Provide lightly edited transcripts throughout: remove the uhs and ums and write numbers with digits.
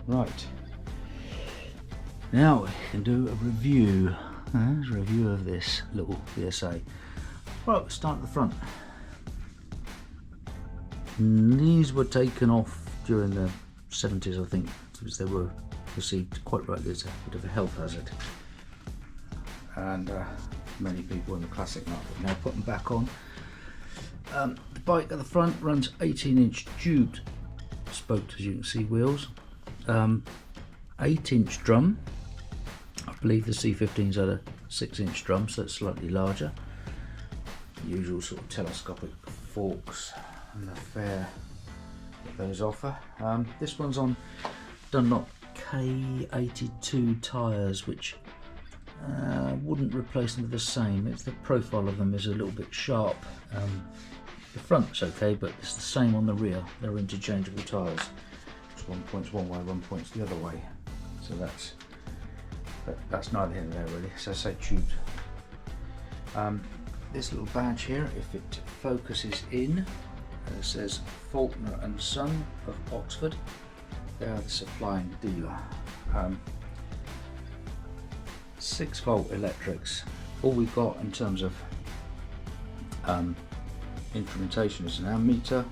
Right, now we can do a review. A review of this little BSA. Right, we'll start at the front. These were taken off during the 70s, I think, because they were perceived quite rightly as a bit of a health hazard. And many people in the classic market now put them back on. The bike at the front runs 18-inch tubed spoked, as you can see, wheels. 8-inch drum. I believe the C15's had a 6-inch drum, so it's slightly larger. The usual sort of telescopic forks and the fare that those offer. This one's on Dunlop K82 tyres, which wouldn't replace them with the same. It's the profile of them is a little bit sharp. The front's okay, but it's the same on the rear. They're interchangeable tyres. One point's one way, one point's the other way. So that's neither here nor there really. So I say tubed. This little badge here, if it focuses in, it says Faulkner and Son of Oxford. They are the supplying dealer. 6-volt electrics. All we've got in terms of instrumentation is an ammeter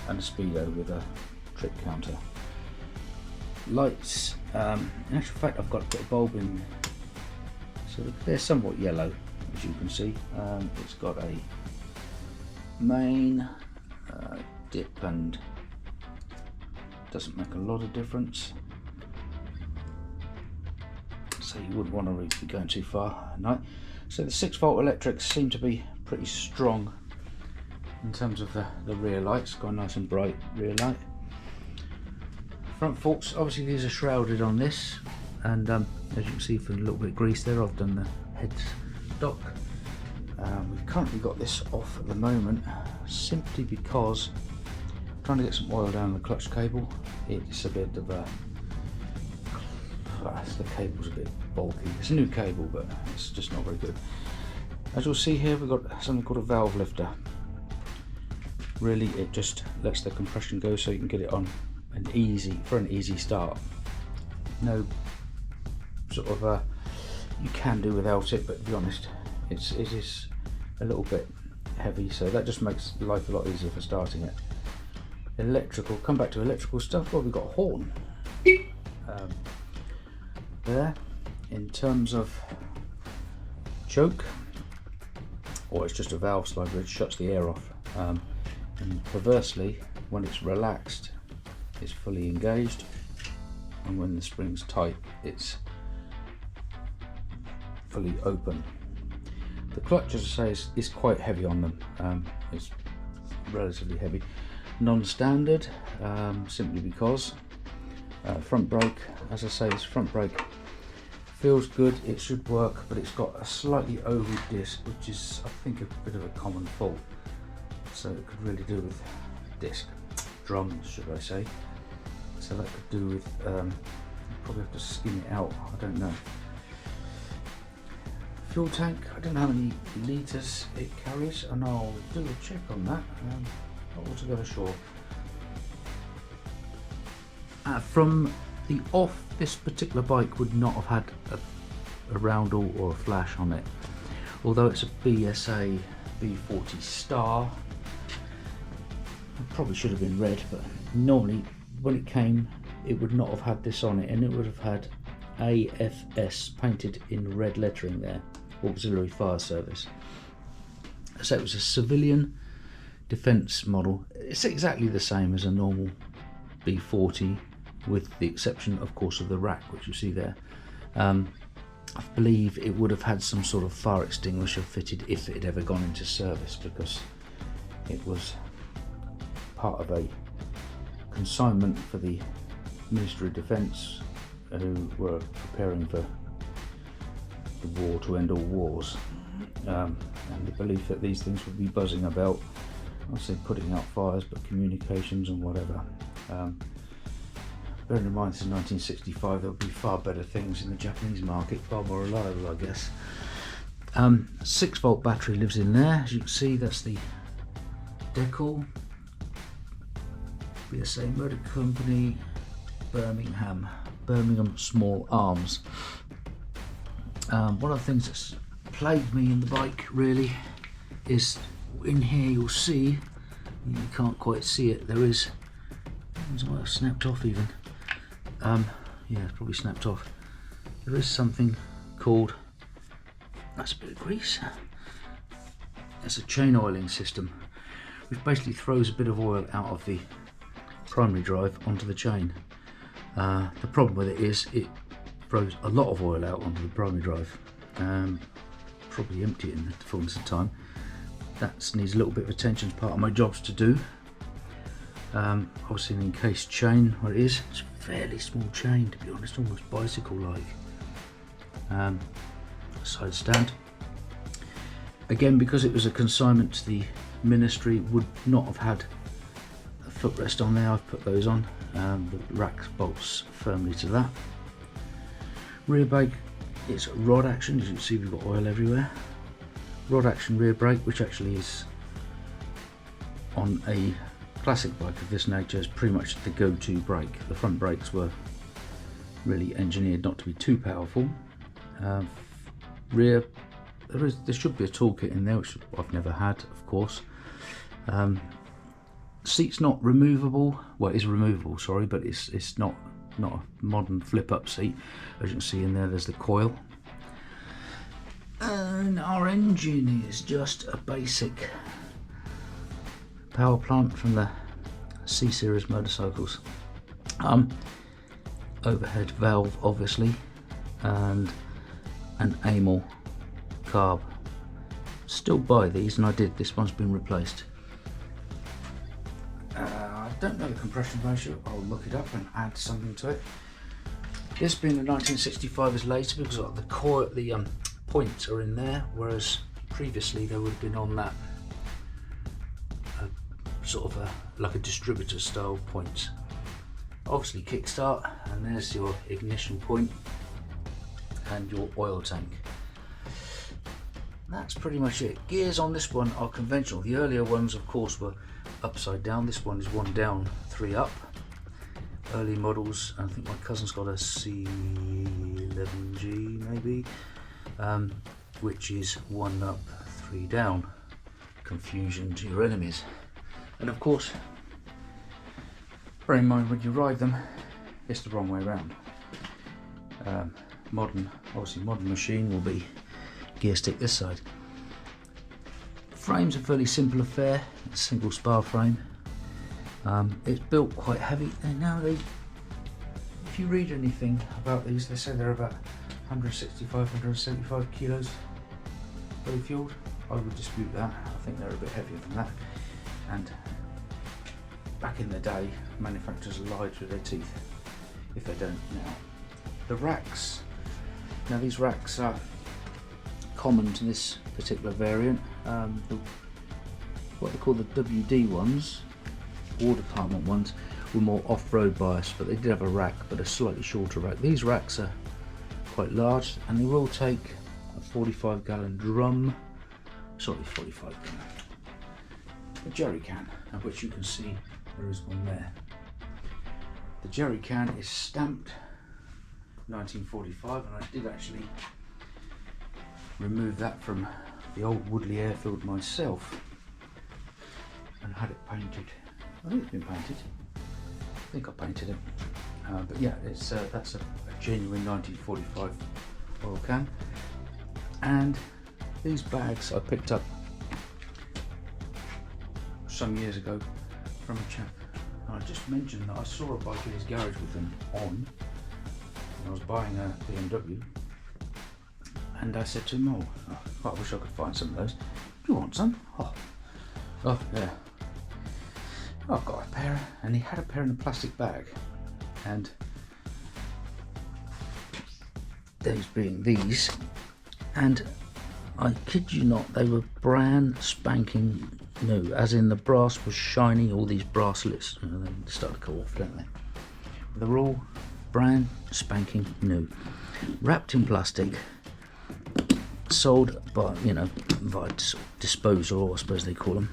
and a speedo with a trip counter. Lights, in actual fact I've got to put a bulb in, so they're somewhat yellow, as you can see. It's got a main, dip, and doesn't make a lot of difference, so you wouldn't want to really be going too far at night. So the 6-volt electrics seem to be pretty strong in terms of the rear lights. Got a nice and bright rear light. Front forks, obviously these are shrouded on this, and as you can see from a little bit of grease there, I've done the headstock. We've currently got this off at the moment simply because I'm trying to get some oil down the clutch cable. It's a bit of a, the cable's a bit bulky. It's a new cable, but it's just not very good. As you'll see here, we've got something called a valve lifter. Really, it just lets the compression go so you can get it on an easy start. No sort of you can do without it, but to be honest, it is a little bit heavy, so that just makes life a lot easier for starting it. Electrical, come back to electrical stuff. Well, we've got a horn there. In terms of choke, or it's just a valve slide which shuts the air off, and perversely, when it's relaxed, it's fully engaged, and when the spring's tight, it's fully open. The clutch, as I say, is quite heavy on them. It's relatively heavy. Non-standard, simply because front brake, as I say, this front brake feels good, it should work, but it's got a slightly oval disc, which is, I think, a bit of a common fault. So it could really do with drums, should I say. So that could do with, probably have to skim it out, I don't know. Fuel tank, I don't know how many litres it carries, and I'll do a check on that. Not altogether sure. From the off, this particular bike would not have had a roundel or a flash on it. Although it's a BSA B40 Star, it probably should have been red, but normally when it came it would not have had this on it, and it would have had AFS painted in red lettering there, Auxiliary Fire Service. So it was a civilian defence model. It's exactly the same as a normal B40, with the exception, of course, of the rack, which you see there. I believe it would have had some sort of fire extinguisher fitted if it had ever gone into service, because it was part of a consignment for the Ministry of Defence, who were preparing for the war to end all wars, and the belief that these things would be buzzing about, I'll say putting out fires, but communications and whatever. Bearing in mind this is 1965, there would be far better things in the Japanese market, far more reliable, I guess. 6-volt battery lives in there, as you can see. That's the decal, BSA Motor Company, Birmingham small arms. One of the things that's plagued me in the bike really is in here. You'll see, you can't quite see it, there is, it might have snapped off even. Yeah, it's probably snapped off. There is something called, that's a bit of grease, it's a chain oiling system which basically throws a bit of oil out of the primary drive onto the chain. The problem with it is it throws a lot of oil out onto the primary drive, probably empty it in the fullness of time. That needs a little bit of attention as part of my jobs to do. Obviously an encased chain, what it is, it's a fairly small chain to be honest, almost bicycle like. Side stand. Again, because it was a consignment to the ministry, would not have had a footrest on there. I've put those on. The rack bolts firmly to that. Rear brake, it's rod action. As you can see, we've got oil everywhere. Rod action rear brake, which actually is on a classic bike of this nature, is pretty much the go-to brake. The front brakes were really engineered not to be too powerful. Rear, there should be a toolkit in there, which I've never had, of course. Seat's not removable. Well, it is removable, sorry, but it's not a modern flip-up seat. As you can see in there, there's the coil. And our engine is just a basic power plant from the C-series motorcycles. Overhead valve, obviously, and an Amel carb. Still buy these, and I did. This one's been replaced. I don't know the compression ratio. I'll look it up and add something to it. This being the 1965 is later because the coil, the points are in there, whereas previously they would have been on that sort of like a distributor style points. Obviously kickstart, and there's your ignition point and your oil tank. That's pretty much it. Gears on this one are conventional. The earlier ones, of course, were upside down. This one is 1 down, 3 up. Early models, I think my cousin's got a C11G maybe, which is 1 up, 3 down. Confusion to your enemies. And of course, bear in mind when you ride them, it's the wrong way around. Modern machine will be gear stick this side. Frame's a fairly simple affair, it's a single spar frame. It's built quite heavy, and now if you read anything about these, they say they're about 165, 175 kilos fully fueled. I would dispute that. I think they're a bit heavier than that. And back in the day, manufacturers lied through their teeth if they don't now. The racks. Now these racks are common to this particular variant. What they call the WD ones, War Department ones, were more off-road biased, but they did have a rack, but a slightly shorter rack. These racks are quite large, and they will take a 45 gallon drum, sorry, 45 gallon, a jerry can, of which you can see there is one there. The jerry can is stamped 1945, and I did actually remove that from the old Woodley airfield myself and had it painted. I think it's been painted. I think I painted it. But yeah, it's that's a genuine 1945 oil can. And these bags I picked up some years ago from a chap. And I just mentioned that I saw a bike in his garage with them on. I was buying a BMW, and I said to him, oh, I wish I could find some of those. Do you want some? Oh yeah. I've got a pair, and he had a pair in a plastic bag, and those being these, and I kid you not, they were brand spanking new, as in the brass was shiny, all these bracelets, and they start to go off, don't they? They're all brand spanking new, wrapped in plastic, sold by, via disposal, I suppose they call them.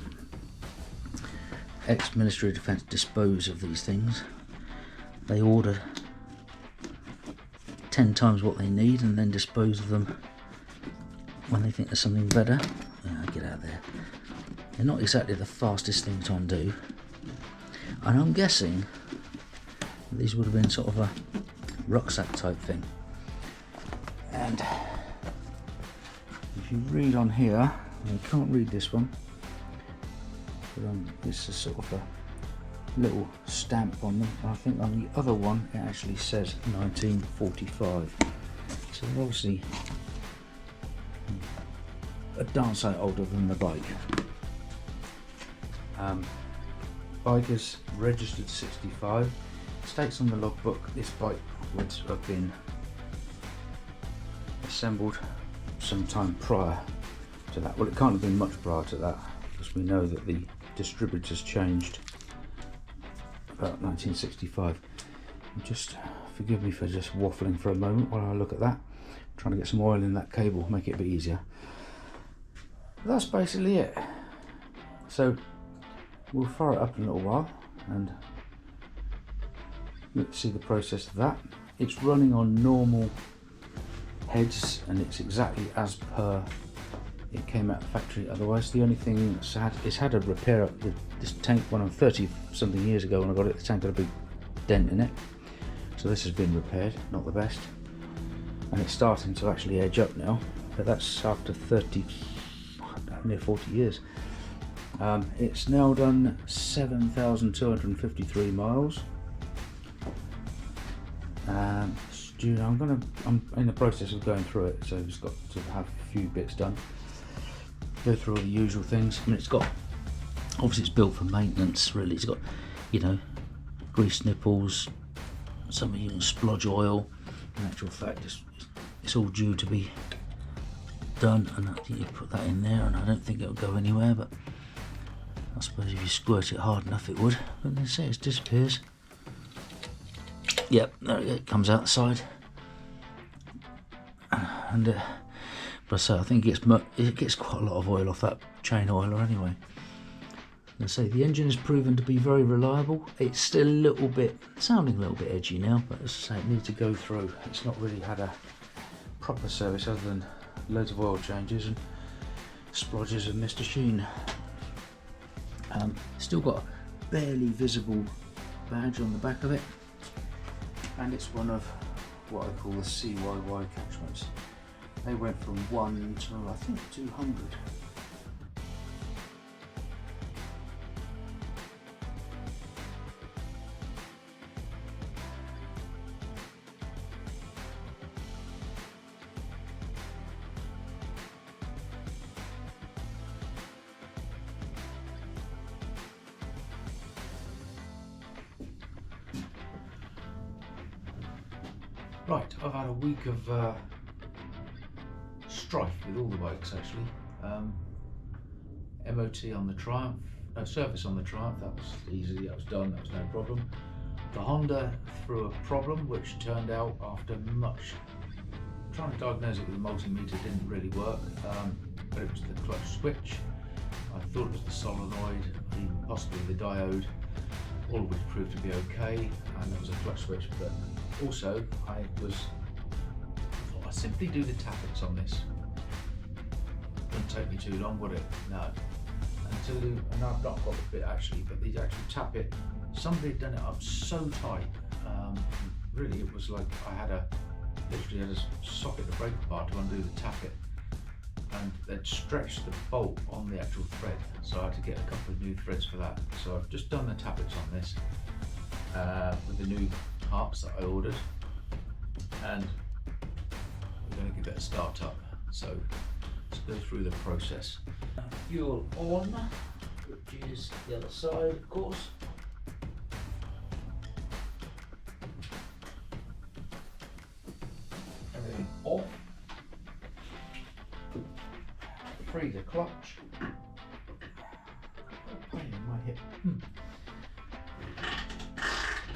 Ex-Ministry of Defence dispose of these things. they order 10 times what they need and then dispose of them when they think there's something better. Get out of there. They're not exactly the fastest thing to undo, and I'm guessing these would have been sort of a rucksack type thing. And if you read on here, you can't read this one, but this is sort of a little stamp on them. I think on the other one it actually says 1945, so they're obviously a darn sight older than the bike. Bike is registered 65. It states on the logbook this bike would have been assembled sometime prior to that. Well, it can't have been much prior to that, because we know that the distributors changed about 1965. Just forgive me for just waffling for a moment while I look at that. I'm trying to get some oil in that cable, make it a bit easier. That's basically it. So we'll fire it up in a little while and let's see the process of that. It's running on normal heads and it's exactly as per it came out of the factory. Otherwise, the only thing it's had a repair up with this tank when I'm 30 something years ago when I got it. The tank had a big dent in it, so this has been repaired. Not the best, and it's starting to actually edge up now, but that's after 30 near 40 years. It's now done 7,253 miles. I'm in the process of going through it, so it's got to have a few bits done. Go through all the usual things. I mean, it's got, obviously it's built for maintenance really. It's got, you know, grease nipples, some splodge oil. In actual fact, it's all due to be done, and I think you put that in there, and I don't think it'll go anywhere, but I suppose if you squirt it hard enough it would. But then say it disappears. Yep, there it comes out the side. And but I say, I think it gets quite a lot of oil off that chain oiler anyway. And I say the engine has proven to be very reliable. It's still sounding a little bit edgy now, but as I say, it needs to go through. It's not really had a proper service other than loads of oil changes and splodges of Mr. Sheen. Still got a barely visible badge on the back of it, and it's one of what I call the CYY catchments. They went from 1 to I think 200. Right, I've had a week of strife with all the bikes actually. MOT on the Triumph, service on the Triumph, that was easy, that was done, that was no problem. The Honda threw a problem which turned out after much trying to diagnose it with a multimeter didn't really work, but it was the clutch switch. I thought it was the solenoid, even possibly the diode, all of which proved to be okay, and there was a clutch switch, but also I thought I'd simply do the tappets on this. Wouldn't take me too long, would it? No. And I've not got the bit actually, but the actual tappet, somebody had done it up so tight, really it was like I literally had a socket the brake bar to undo the tappet, and they'd stretched the bolt on the actual thread, so I had to get a couple of new threads for that. So I've just done the tappets on this with the new harps that I ordered, and we're going to give it a start up. So let's go through the process. Fuel on, which is the other side, of course. Everything off. Free the clutch. Oh, pain in my hip. Nice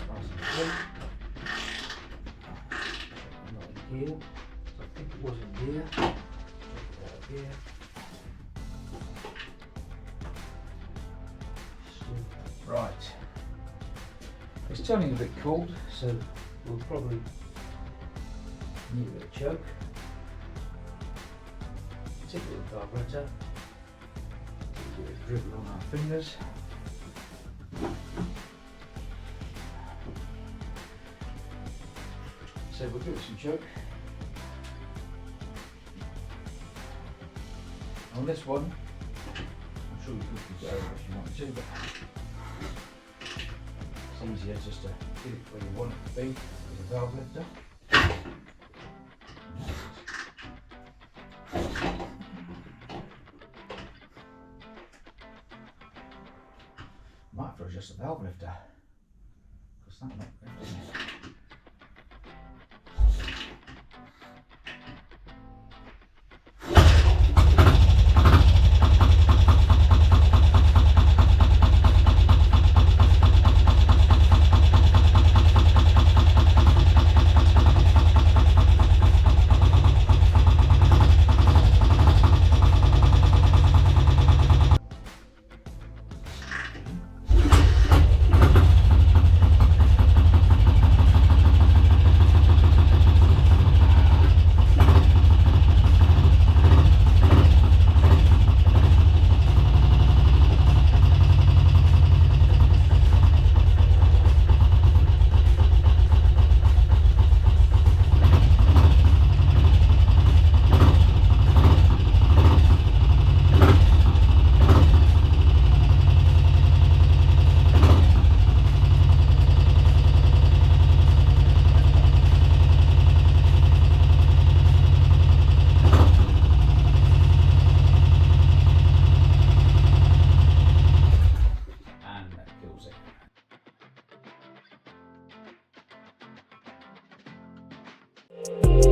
and clean. Not in gear. So I think it was in gear. Here. Right. it's turning a bit cold, so we'll probably need a bit of choke. Take a little carburetor, do a dribble on our fingers. So we'll give it some choke. On this one, I'm sure you could go over if you want to, but it's easier just to get it where you want it to be with a valve lifter. Might throw just a valve lifter, because that's not lifting it. kills it.